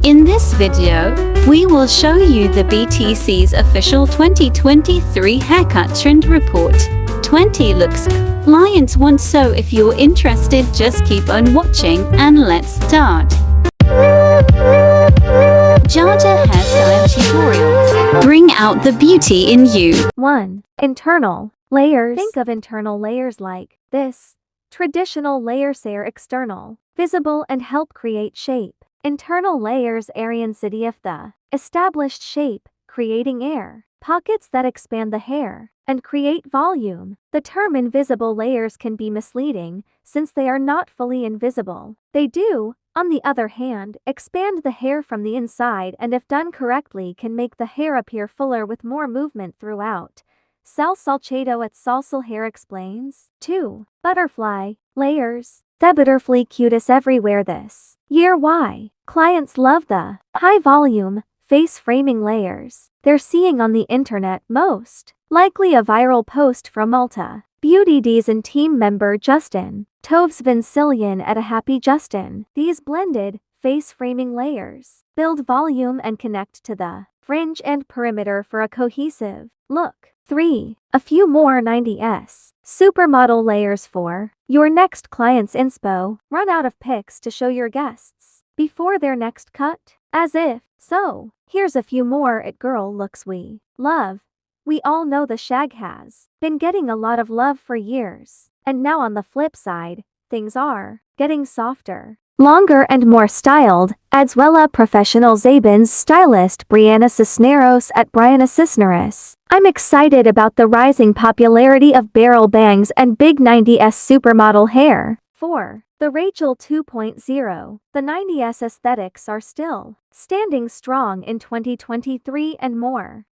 In this video, we will show you the BTC's official 2023 haircut trend report. 20 looks clients want, so if you're interested, just keep on watching and let's start. Jhaja hairstyle tutorials. Bring out the beauty in you. 1. Internal layers. Think of internal layers like this. Traditional layers are external, visible and help create shape. Internal layers are intensity of the established shape, creating air pockets that expand the hair and create volume. The term invisible layers can be misleading since they are not fully invisible. They do, on the other hand, expand the hair from the inside and if done correctly can make the hair appear fuller with more movement throughout. Salcedo at Salsal Hair explains. 2. Butterfly layers. The butterfly cuties everywhere this year. Why? Clients love the high volume, face framing layers they're seeing on the internet most. Likely a viral post from Ulta Beauty's and team member Justin Toves Vincilian at a Happy Justin. These blended, face framing layers build volume and connect to the fringe and perimeter for a cohesive look. 3. A few more 20’S supermodel layers for your next client's inspo. Run out of pics to show your guests before their next cut? As if so. Here's a few more it girl looks we love. We all know the Shag has been getting a lot of love for years. And now on the flip side, things are getting softer, longer and more styled, adds Wella Professional Zabin's stylist Brianna Cisneros at Brianna Cisneros. I'm excited about the rising popularity of barrel bangs and big 20’S supermodel hair. 4. The Rachel 2.0. The 20’S aesthetics are still standing strong in 2023 and more.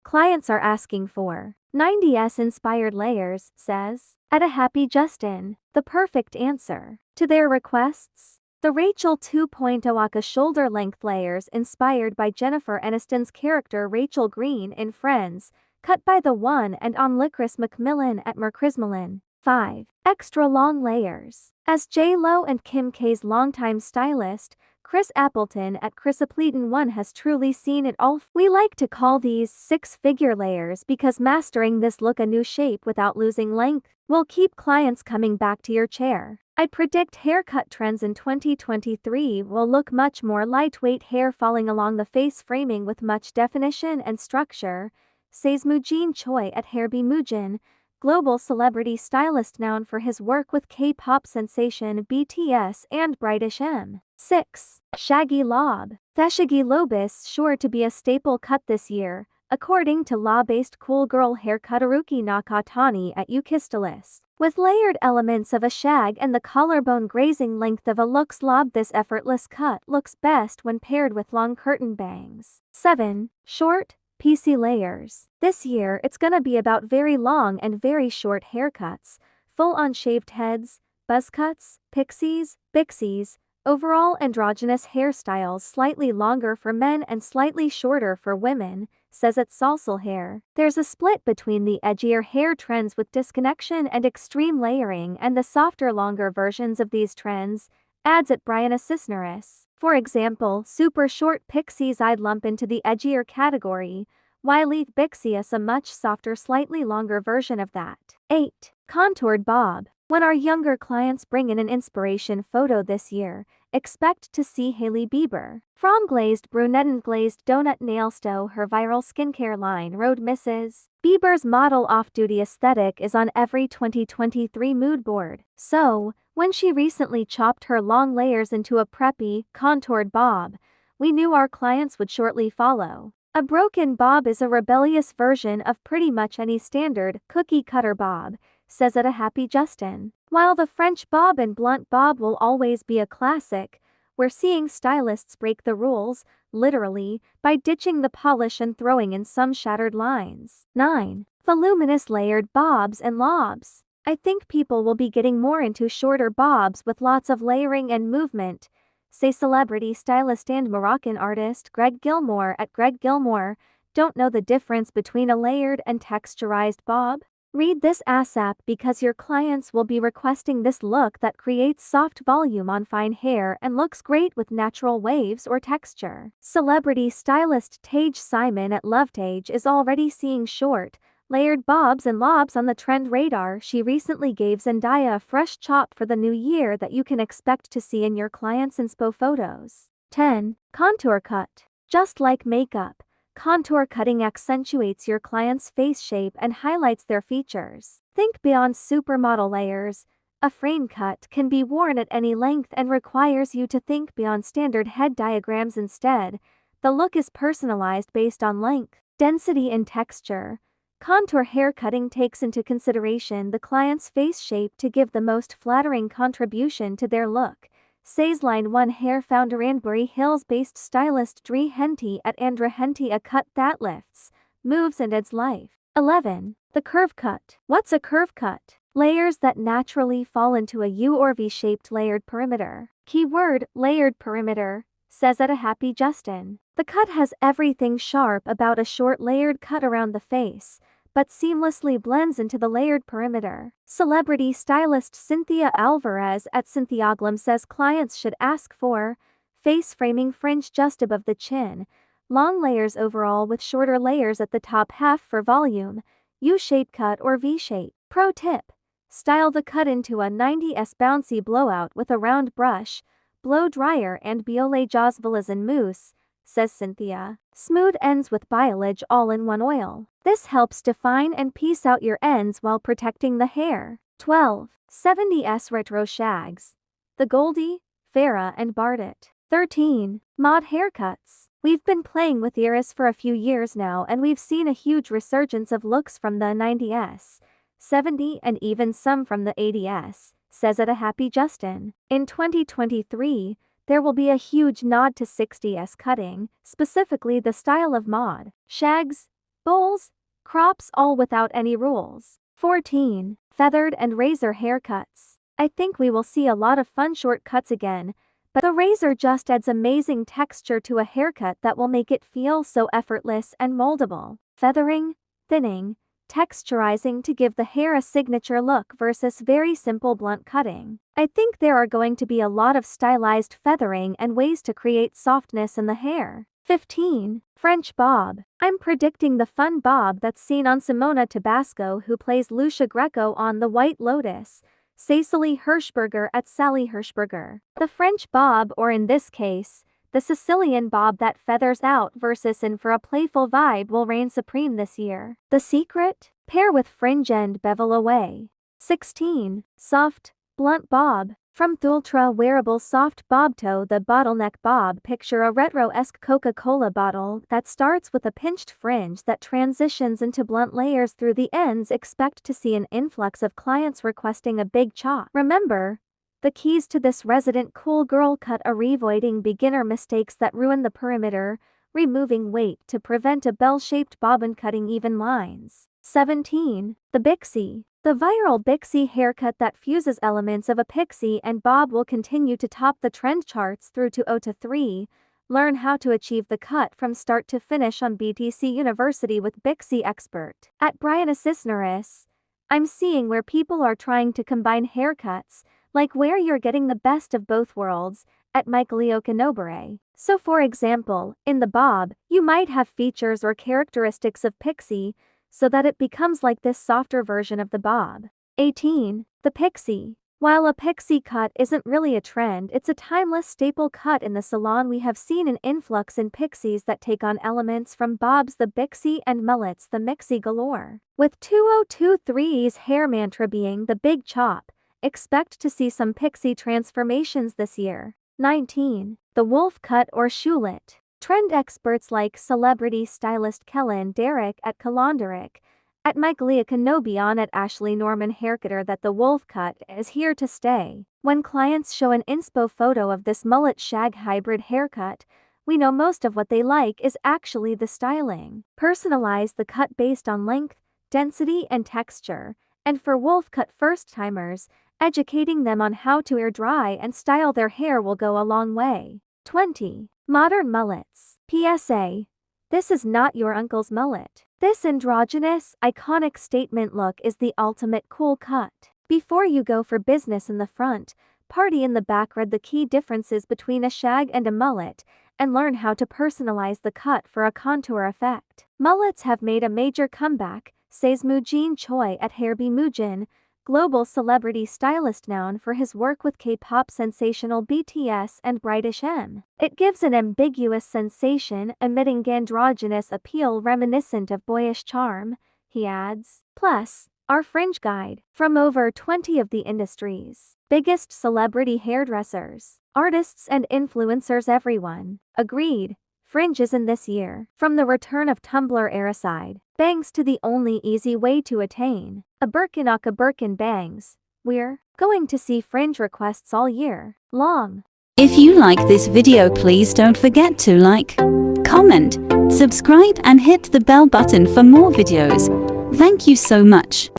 Clients are asking for 20’S inspired layers, says at a Happy Justin, the perfect answer to their requests. The Rachel 2.0 Aka shoulder length layers inspired by Jennifer Aniston's character Rachel Green in Friends, cut by the one and only Chris McMillan at Mercrismalin. 5. Extra long layers. As J-Lo and Kim K's longtime stylist, Chris Appleton at Chris Appleton 1 has truly seen it all. We like to call these six-figure layers because mastering this look a new shape without losing length will keep clients coming back to your chair. I predict haircut trends in 2023 will look much more lightweight hair falling along the face framing with much definition and structure, says Mujin Choi at Hairby Mujin, global celebrity stylist known for his work with K-pop sensation BTS and British M. 6. Shaggy Law. The Shaggy Law is sure to be a staple cut this year, according to law-based cool girl haircutteruki Nakatani at Ukistalis. With layered elements of a shag and the collarbone grazing length of a looks lob, this effortless cut looks best when paired with long curtain bangs. 7. Short PC layers. This year it's gonna be about very long and very short haircuts, full-on shaved heads, buzz cuts, pixies, Bixies, overall androgynous hairstyles slightly longer for men and slightly shorter for women, says at Salsal Hair. There's a split between the edgier hair trends with disconnection and extreme layering and the softer longer versions of these trends, adds at Brianna Cisneros. For example, super short pixies I'd lump into the edgier category, while Bixie is a much softer slightly longer version of that. 8. Contoured bob. When our younger clients bring in an inspiration photo this year, expect to see Hailey Bieber from glazed brunette and glazed donut nails to her viral skincare line Road Mrs. Bieber's model off-duty aesthetic is on every 2023 mood board. So, when she recently chopped her long layers into a preppy, contoured bob, we knew our clients would shortly follow. A broken bob is a rebellious version of pretty much any standard cookie cutter bob, says at a Happy Justin. While the French bob and blunt bob will always be a classic, we're seeing stylists break the rules, literally, by ditching the polish and throwing in some shattered lines. 9. Voluminous layered bobs and lobs. I think people will be getting more into shorter bobs with lots of layering and movement, say celebrity stylist and Moroccan artist Greg Gilmore at Greg Gilmore. Don't know the difference between a layered and texturized bob? Read this ASAP because your clients will be requesting this look that creates soft volume on fine hair and looks great with natural waves or texture. Celebrity stylist Tage Simon at Lovetage is already seeing short, layered bobs and lobs on the trend radar. She recently gave Zendaya a fresh chop for the new year that you can expect to see in your clients' inspo photos. 10. Contour cut. Just like makeup, contour cutting accentuates your client's face shape and highlights their features. Think beyond supermodel layers. A frame cut can be worn at any length and requires you to think beyond standard head diagrams instead. The look is personalized based on length, density and texture. Contour hair cutting takes into consideration the client's face shape to give the most flattering contribution to their look, says Line 1 Hair founder Andbury Hills-based stylist Dre Henty at Andra Henty. A cut that lifts, moves and adds life. 11. The curve cut. What's a curve cut? Layers that naturally fall into a U or V-shaped layered perimeter. Keyword, layered perimeter, says at a Happy Justin. The cut has everything sharp about a short layered cut around the face, but seamlessly blends into the layered perimeter. Celebrity stylist Cynthia Alvarez at Cynthiaglum says clients should ask for face framing fringe just above the chin, long layers overall with shorter layers at the top half for volume, U-shape cut or V-shape. Pro tip: style the cut into a 20’S bouncy blowout with a round brush, blow dryer and biolé jaws Velazin mousse, says Cynthia. Smooth ends with Biolage all-in-one oil. This helps define and piece out your ends while protecting the hair. 12. 70's Retro Shags. The Goldie, Farrah and Bardet. 13. Mod haircuts. We've been playing with eras for a few years now and we've seen a huge resurgence of looks from the 90's, 70 and even some from the 80's, says at a Happy Justin. In 2023, there will be a huge nod to 60's cutting, specifically the style of mod, shags, bowls, crops, all without any rules. 14. Feathered and razor haircuts. I think we will see a lot of fun short cuts again, but the razor just adds amazing texture to a haircut that will make it feel so effortless and moldable. Feathering, thinning, texturizing to give the hair a signature look versus very simple blunt cutting. I think there are going to be a lot of stylized feathering and ways to create softness in the hair. 15. French bob. I'm predicting the fun bob that's seen on Simona Tabasco, who plays Lucia Greco on The White Lotus, Cecily Hirschberger at Sally Hirschberger. The French bob, or in this case, the Sicilian bob that feathers out versus in for a playful vibe, will reign supreme this year. The secret? Pair with fringe and bevel away. 16. Soft, blunt bob. From Thultra wearable soft bob to the bottleneck bob, picture a retro-esque Coca-Cola bottle that starts with a pinched fringe that transitions into blunt layers through the ends. Expect to see an influx of clients requesting a big chop. Remember, the keys to this resident cool girl cut are avoiding beginner mistakes that ruin the perimeter, removing weight to prevent a bell-shaped bob and cutting even lines. 17. The Bixie. The viral Bixie haircut that fuses elements of a pixie and bob will continue to top the trend charts through 2023. Learn how to achieve the cut from start to finish on BTC University with Bixie expert. At Brian Cisneros, I'm seeing where people are trying to combine haircuts, like where you're getting the best of both worlds, at Michael Okanobere. So for example, in the bob, you might have features or characteristics of pixie, so that it becomes like this softer version of the bob. 18. The Pixie. While a pixie cut isn't really a trend, it's a timeless staple cut in the salon. We have seen an influx in pixies that take on elements from bobs the Bixie and mullets the Mixie galore. With 2023's hair mantra being the big chop, expect to see some pixie transformations this year. 19. The wolf cut or shoelet. Trend experts like celebrity stylist Kellen Derrick at Kalonderick, at Michaelia Kanobian at Ashley Norman Haircutter that the wolf cut is here to stay. When clients show an inspo photo of this mullet shag hybrid haircut, we know most of what they like is actually the styling. Personalize the cut based on length, density and texture, and for wolf cut first-timers, educating them on how to air dry and style their hair will go a long way. 20. Modern Mullets PSA. This is not your uncle's mullet. This androgynous, iconic statement look is the ultimate cool cut. Before you go for business in the front, party in the back. Read the key differences between a shag and a mullet, and learn how to personalize the cut for a contour effect. Mullets have made a major comeback, says Moojin Choi at Hairby. Moojin, global celebrity stylist known for his work with K-pop sensational BTS and British M. It gives an ambiguous sensation, emitting androgynous appeal reminiscent of boyish charm, he adds. Plus, our Fringe guide, from over 20 of the industry's biggest celebrity hairdressers, artists and influencers, everyone agreed Fringe is in this year. From the return of Tumblr era-side bangs to the only easy way to attain a Birkin bangs, we're going to see Fringe requests all year long. If you like this video, please don't forget to like, comment, subscribe and hit the bell button for more videos. Thank you so much.